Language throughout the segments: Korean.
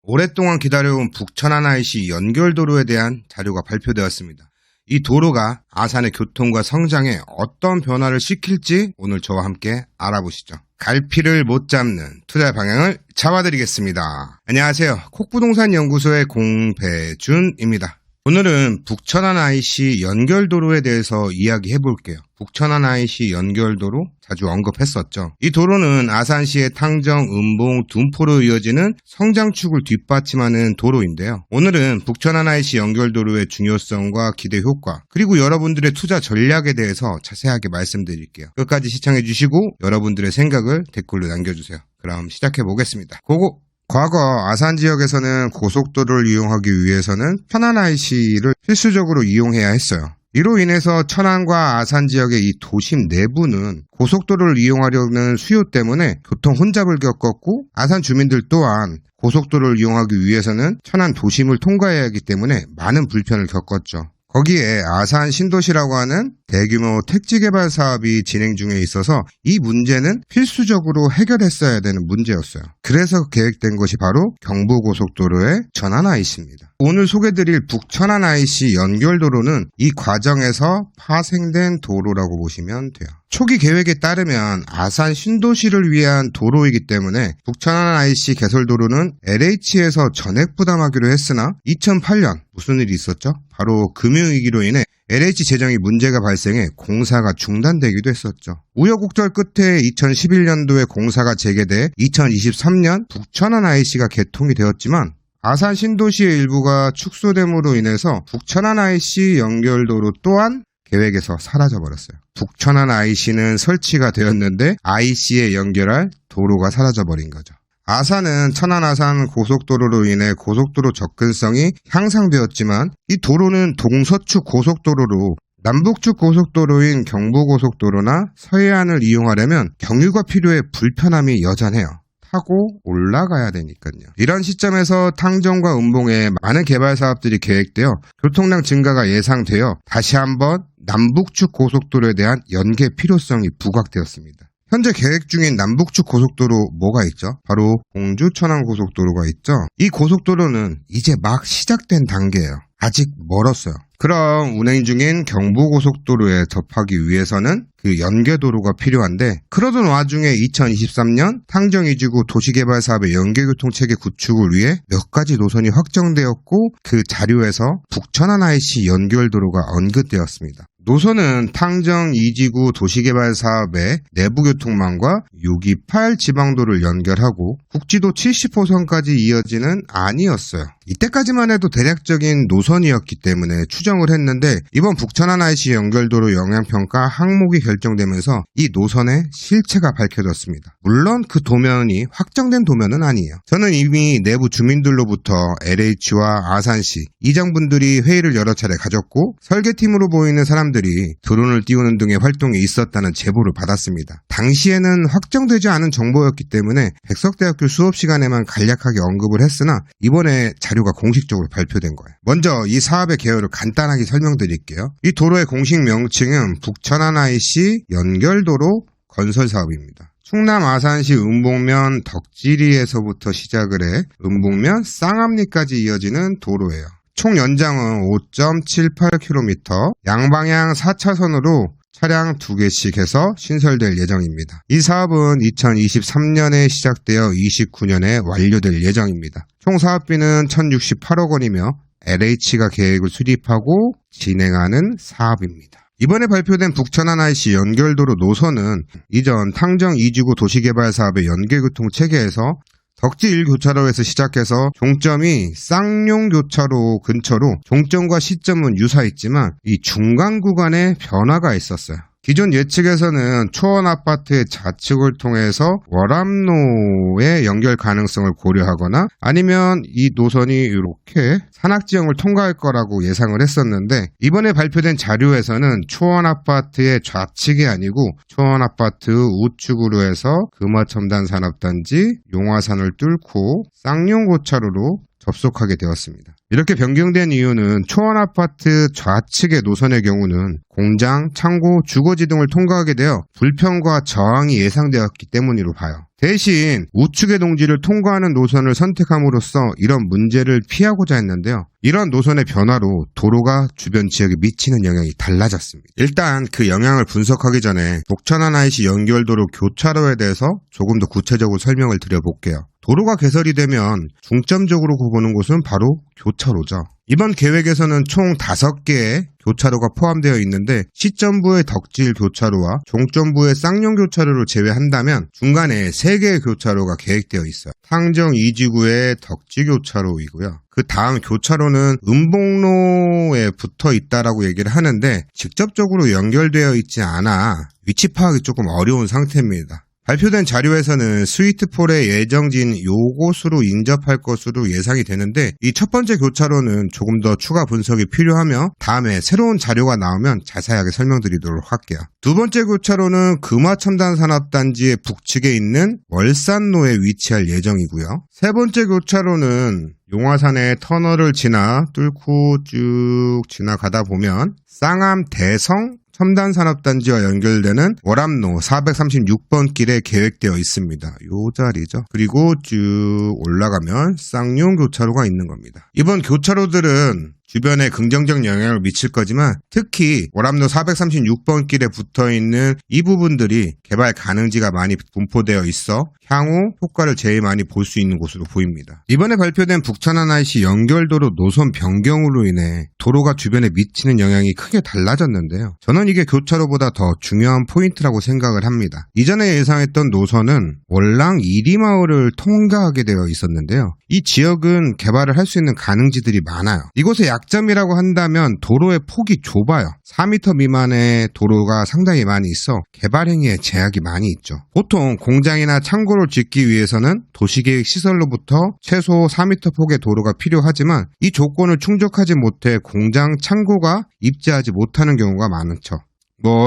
오랫동안 기다려온 북천안 IC 연결도로에 대한 자료가 발표되었습니다. 이 도로가 아산의 교통과 성장에 어떤 변화를 시킬지 오늘 저와 함께 알아보시죠. 갈피를 못 잡는 투자 방향을 잡아드리겠습니다. 안녕하세요. 콕부동산 연구소의 공배준입니다. 오늘은 북천안 IC 연결도로에 대해서 이야기해 볼게요. 북천안 IC 연결도로 자주 언급했었죠. 이 도로는 아산시의 탕정, 은봉, 둔포로 이어지는 성장축을 뒷받침하는 도로인데요. 오늘은 북천안 IC 연결도로의 중요성과 기대 효과, 그리고 여러분들의 투자 전략에 대해서 자세하게 말씀드릴게요. 끝까지 시청해 주시고 여러분들의 생각을 댓글로 남겨주세요. 그럼 시작해 보겠습니다. 고고! 과거 아산 지역에서는 고속도로를 이용하기 위해서는 천안 IC를 필수적으로 이용해야 했어요. 이로 인해서 천안과 아산 지역의 이 도심 내부는 고속도로를 이용하려는 수요 때문에 교통 혼잡을 겪었고, 아산 주민들 또한 고속도로를 이용하기 위해서는 천안 도심을 통과해야 하기 때문에 많은 불편을 겪었죠. 거기에 아산 신도시라고 하는 대규모 택지 개발 사업이 진행 중에 있어서 이 문제는 필수적으로 해결했어야 되는 문제였어요. 그래서 계획된 것이 바로 경부고속도로의 천안 IC입니다. 오늘 소개드릴 북천안 IC 연결도로는 이 과정에서 파생된 도로라고 보시면 돼요. 초기 계획에 따르면 아산 신도시를 위한 도로이기 때문에 북천안 IC 개설도로는 LH에서 전액 부담하기로 했으나 2008년 무슨 일이 있었죠? 바로 금융위기로 인해 LH 재정이 문제가 발생해 공사가 중단되기도 했었죠. 우여곡절 끝에 2011년도에 공사가 재개돼 2023년 북천안 IC가 개통이 되었지만 아산 신도시의 일부가 축소됨으로 인해서 북천안 IC 연결도로 또한 계획에서 사라져버렸어요. 북천안 IC는 설치가 되었는데 IC에 연결할 도로가 사라져버린 거죠. 아산은 천안-아산 고속도로로 인해 고속도로 접근성이 향상되었지만 이 도로는 동서축 고속도로로 남북축 고속도로인 경부고속도로나 서해안을 이용하려면 경유가 필요해 불편함이 여전해요. 타고 올라가야 되니까요. 이런 시점에서 탕정과 은봉에 많은 개발 사업들이 계획되어 교통량 증가가 예상되어 다시 한번 남북축 고속도로에 대한 연계 필요성이 부각되었습니다. 현재 계획 중인 남북축 고속도로 뭐가 있죠? 바로 공주-천안 고속도로가 있죠. 이 고속도로는 이제 막 시작된 단계예요. 아직 멀었어요. 그럼 운행 중인 경부고속도로에 접하기 위해서는 그 연계도로가 필요한데, 그러던 와중에 2023년 탕정-이지구 도시개발사업의 연계교통체계 구축을 위해 몇 가지 노선이 확정되었고 그 자료에서 북천안 IC 연결도로가 언급되었습니다. 노선은 탕정-이지구 도시개발사업의 내부교통망과 628 지방도를 연결하고 국지도 70호선까지 이어지는 안이었어요. 이때까지만 해도 대략적인 노선이었기 때문에 추정을 했는데, 이번 북천안 IC 연결도로 영향평가 항목이 결정되면서 이 노선의 실체가 밝혀졌습니다. 물론 그 도면이 확정된 도면은 아니에요. 저는 이미 내부 주민들로부터 LH와 아산시 이장분들이 회의를 여러 차례 가졌고, 설계팀으로 보이는 사람들이 드론을 띄우는 등의 활동이 있었다는 제보를 받았습니다. 당시에는 확정되지 않은 정보였기 때문에 백석대학교 수업 시간에만 간략하게 언급을 했으나 이번에 자료가 공식적으로 발표된 거예요. 먼저 이 사업의 개요를 간단하게 설명드릴게요. 이 도로의 공식 명칭은 북천안 IC 연결도로 건설 사업입니다. 충남 아산시 은봉면 덕지리에서부터 시작을 해 은봉면 쌍암리까지 이어지는 도로예요. 총 연장은 5.78km, 양방향 4차선으로 차량 2개씩 해서 신설될 예정입니다. 이 사업은 2023년에 시작되어 29년에 완료될 예정입니다. 총 사업비는 1,068억 원이며 LH가 계획을 수립하고 진행하는 사업입니다. 이번에 발표된 북천안 IC 연결도로 노선은 이전 탕정-이지구 도시개발사업의 연계교통체계에서 덕지 1교차로에서 시작해서 종점이 쌍용교차로 근처로 종점과 시점은 유사했지만 이 중간 구간에 변화가 있었어요. 기존 예측에서는 초원아파트의 좌측을 통해서 월암로의 연결 가능성을 고려하거나 아니면 이 노선이 이렇게 산악지형을 통과할 거라고 예상을 했었는데, 이번에 발표된 자료에서는 초원아파트의 좌측이 아니고 초원아파트 우측으로 해서 금화첨단산업단지 용화산을 뚫고 쌍용고차로로 접속하게 되었습니다. 이렇게 변경된 이유는 초원아파트 좌측의 노선의 경우는 공장, 창고, 주거지 등을 통과하게 되어 불편과 저항이 예상되었기 때문이로 봐요. 대신 우측의 농지를 통과하는 노선을 선택함으로써 이런 문제를 피하고자 했는데요. 이런 노선의 변화로 도로가 주변 지역에 미치는 영향이 달라졌습니다. 일단 그 영향을 분석하기 전에 북천안 IC 연결도로 교차로에 대해서 조금 더 구체적으로 설명을 드려볼게요. 도로가 개설이 되면 중점적으로 보는 곳은 바로 교차로죠. 이번 계획에서는 총 5개의 교차로가 포함되어 있는데 시점부의 덕질 교차로와 종점부의 쌍용 교차로를 제외한다면 중간에 3개의 교차로가 계획되어 있어요. 탕정 2지구의 덕지 교차로이고요. 그 다음 교차로는 은봉로에 붙어 있다라고 얘기를 하는데 직접적으로 연결되어 있지 않아 위치 파악이 조금 어려운 상태입니다. 발표된 자료에서는 스위트폴의 예정지인 요곳으로 인접할 것으로 예상이 되는데 이 첫 번째 교차로는 조금 더 추가 분석이 필요하며 다음에 새로운 자료가 나오면 자세하게 설명드리도록 할게요. 두 번째 교차로는 금화첨단산업단지의 북측에 있는 월산로에 위치할 예정이고요. 세 번째 교차로는 용화산의 터널을 뚫고 쭉 지나가다 보면 쌍암 대성 첨단산업단지와 연결되는 월암로 436번 길에 계획되어 있습니다. 요 자리죠. 그리고 쭉 올라가면 쌍용 교차로가 있는 겁니다. 이번 교차로들은 주변에 긍정적 영향을 미칠 거지만 특히 월암로 436번 길에 붙어있는 이 부분들이 개발 가능지가 많이 분포되어 있어 향후 효과를 제일 많이 볼 수 있는 곳으로 보입니다. 이번에 발표된 북천안 IC 연결도로 노선 변경으로 인해 도로가 주변에 미치는 영향이 크게 달라졌는데요. 저는 이게 교차로보다 더 중요한 포인트라고 생각을 합니다. 이전에 예상했던 노선은 월랑 이리마을을 통과하게 되어 있었는데요. 이 지역은 개발을 할 수 있는 가능지들이 많아요. 이곳의 약점이라고 한다면 도로의 폭이 좁아요. 4m 미만의 도로가 상당히 많이 있어 개발 행위에 제약이 많이 있죠. 보통 공장이나 창고를 짓기 위해서는 도시계획 시설로부터 최소 4m 폭의 도로가 필요하지만 이 조건을 충족하지 못해 공장, 창고가 입지하지 못하는 경우가 많죠.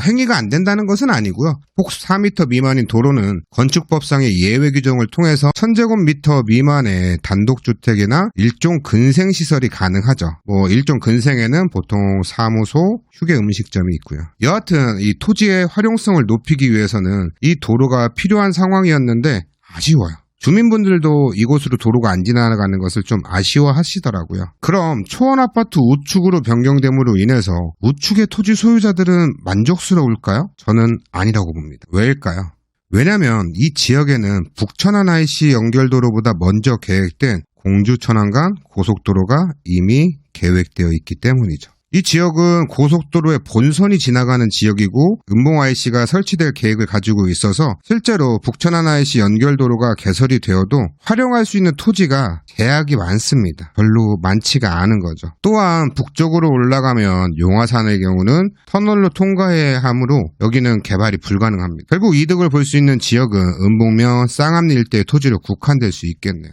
행위가 안 된다는 것은 아니고요. 폭 4m 미만인 도로는 건축법상의 예외 규정을 통해서 1000제곱미터 미만의 단독주택이나 일종 근생시설이 가능하죠. 일종 근생에는 보통 사무소, 휴게 음식점이 있고요. 여하튼 이 토지의 활용성을 높이기 위해서는 이 도로가 필요한 상황이었는데 아쉬워요. 주민분들도 이곳으로 도로가 안 지나가는 것을 좀 아쉬워하시더라고요. 그럼 초원아파트 우측으로 변경됨으로 인해서 우측의 토지 소유자들은 만족스러울까요? 저는 아니라고 봅니다. 왜일까요? 왜냐면 이 지역에는 북천안 IC 연결도로보다 먼저 계획된 공주천안 간 고속도로가 이미 계획되어 있기 때문이죠. 이 지역은 고속도로의 본선이 지나가는 지역이고 은봉 IC가 설치될 계획을 가지고 있어서 실제로 북천안 IC 연결도로가 개설이 되어도 활용할 수 있는 토지가 제약이 많습니다. 별로 많지가 않은 거죠. 또한 북쪽으로 올라가면 용화산의 경우는 터널로 통과해야 하므로 여기는 개발이 불가능합니다. 결국 이득을 볼 수 있는 지역은 은봉면 쌍암리 일대의 토지로 국한될 수 있겠네요.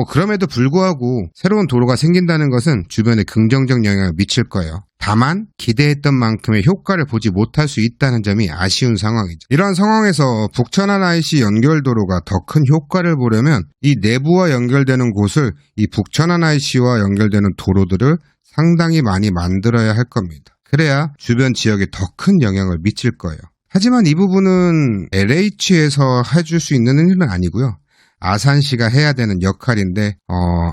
그럼에도 불구하고 새로운 도로가 생긴다는 것은 주변에 긍정적 영향을 미칠 거예요. 다만 기대했던 만큼의 효과를 보지 못할 수 있다는 점이 아쉬운 상황이죠. 이러한 상황에서 북천안 IC 연결도로가 더 큰 효과를 보려면 이 내부와 연결되는 곳을 이 북천안 IC와 연결되는 도로들을 상당히 많이 만들어야 할 겁니다. 그래야 주변 지역에 더 큰 영향을 미칠 거예요. 하지만 이 부분은 LH에서 해줄 수 있는 일은 아니고요. 아산시가 해야 되는 역할인데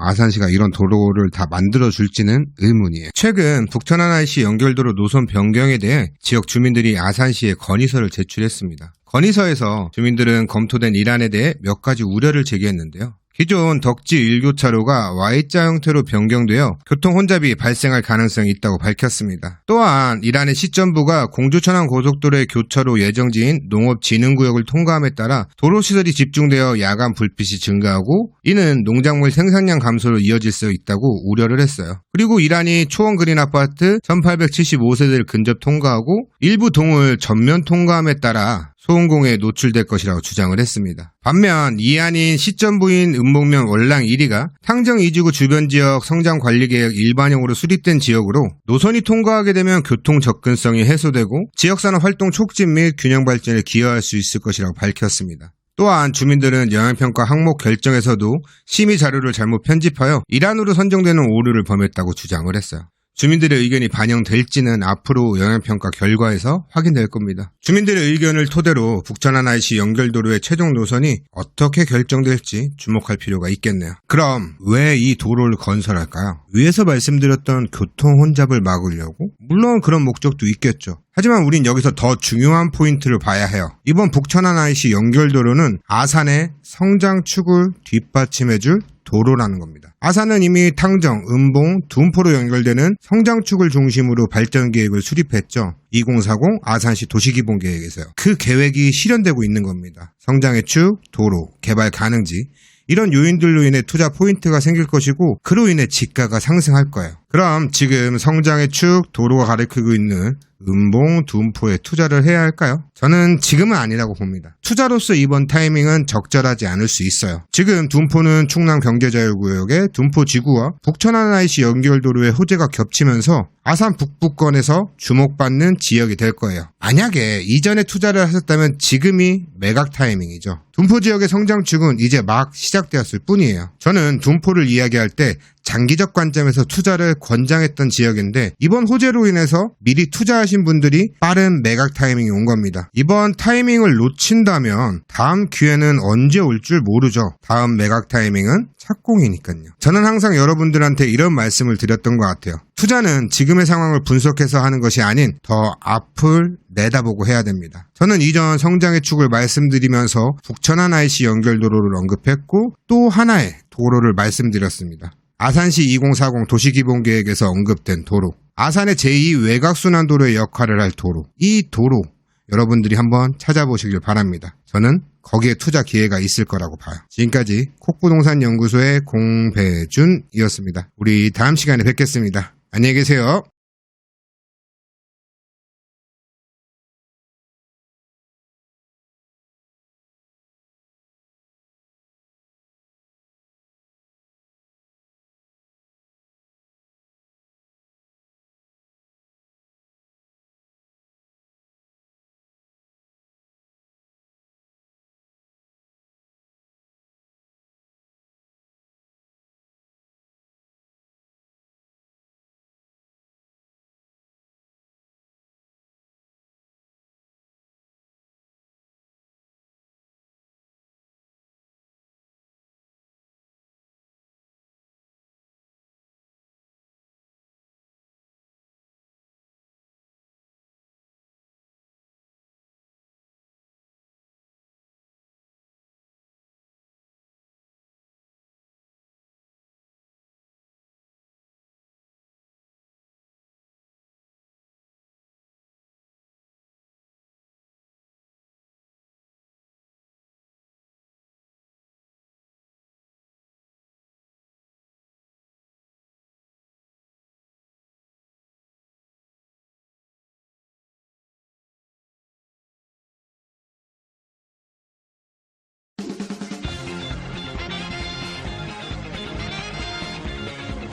아산시가 이런 도로를 다 만들어줄지는 의문이에요. 최근 북천안 IC 연결도로 노선 변경에 대해 지역 주민들이 아산시에 건의서를 제출했습니다. 건의서에서 주민들은 검토된 일안에 대해 몇 가지 우려를 제기했는데요. 기존 덕지 1교차로가 Y자 형태로 변경되어 교통 혼잡이 발생할 가능성이 있다고 밝혔습니다. 또한 이란의 시점부가 공주천안 고속도로의 교차로 예정지인 농업진흥구역을 통과함에 따라 도로시설이 집중되어 야간 불빛이 증가하고 이는 농작물 생산량 감소로 이어질 수 있다고 우려를 했어요. 그리고 이란이 초원 그린 아파트 1875세대를 근접 통과하고 일부 동을 전면 통과함에 따라 소음공해에 노출될 것이라고 주장을 했습니다. 반면 이안인 시점부인 은봉면 월랑 1위가 탕정 2지구 주변 지역 성장관리계획 일반형으로 수립된 지역으로 노선이 통과하게 되면 교통 접근성이 해소되고 지역산업 활동 촉진 및 균형 발전에 기여할 수 있을 것이라고 밝혔습니다. 또한 주민들은 영향평가 항목 결정에서도 심의 자료를 잘못 편집하여 일환으로 선정되는 오류를 범했다고 주장을 했어요. 주민들의 의견이 반영될지는 앞으로 영향평가 결과에서 확인될 겁니다. 주민들의 의견을 토대로 북천안 IC 연결도로의 최종 노선이 어떻게 결정될지 주목할 필요가 있겠네요. 그럼 왜 이 도로를 건설할까요? 위에서 말씀드렸던 교통 혼잡을 막으려고? 물론 그런 목적도 있겠죠. 하지만 우린 여기서 더 중요한 포인트를 봐야 해요. 이번 북천안 IC 연결도로는 아산의 성장축을 뒷받침해줄 도로라는 겁니다. 아산은 이미 탕정, 음봉, 둔포로 연결되는 성장축을 중심으로 발전 계획을 수립했죠. 2040 아산시 도시기본 계획에서요. 그 계획이 실현되고 있는 겁니다. 성장의 축, 도로, 개발 가능지 이런 요인들로 인해 투자 포인트가 생길 것이고 그로 인해 지가가 상승할 거예요. 그럼 지금 성장의 축, 도로가 가리키고 있는 음봉, 둔포에 투자를 해야 할까요? 저는 지금은 아니라고 봅니다. 투자로서 이번 타이밍은 적절하지 않을 수 있어요. 지금 둔포는 충남 경제자유구역의 둔포지구와 북천안 IC 연결도로의 호재가 겹치면서 아산 북부권에서 주목받는 지역이 될 거예요. 만약에 이전에 투자를 하셨다면 지금이 매각 타이밍이죠. 둔포 지역의 성장축은 이제 막 시작되었을 뿐이에요. 저는 둔포를 이야기할 때 장기적 관점에서 투자를 권장했던 지역인데 이번 호재로 인해서 미리 투자하신 분들이 빠른 매각 타이밍이 온 겁니다. 이번 타이밍을 놓친다면 다음 기회는 언제 올 줄 모르죠. 다음 매각 타이밍은 착공이니까요. 저는 항상 여러분들한테 이런 말씀을 드렸던 것 같아요. 투자는 지금의 상황을 분석해서 하는 것이 아닌 더 앞을 내다보고 해야 됩니다. 저는 이전 성장의 축을 말씀드리면서 북천안 IC 연결도로를 언급했고 또 하나의 도로를 말씀드렸습니다. 아산시 2040 도시기본계획에서 언급된 도로, 아산의 제2 외곽순환도로의 역할을 할 도로, 이 도로 여러분들이 한번 찾아보시길 바랍니다. 저는 거기에 투자 기회가 있을 거라고 봐요. 지금까지 콕부동산연구소의 공배준이었습니다. 우리 다음 시간에 뵙겠습니다. 안녕히 계세요.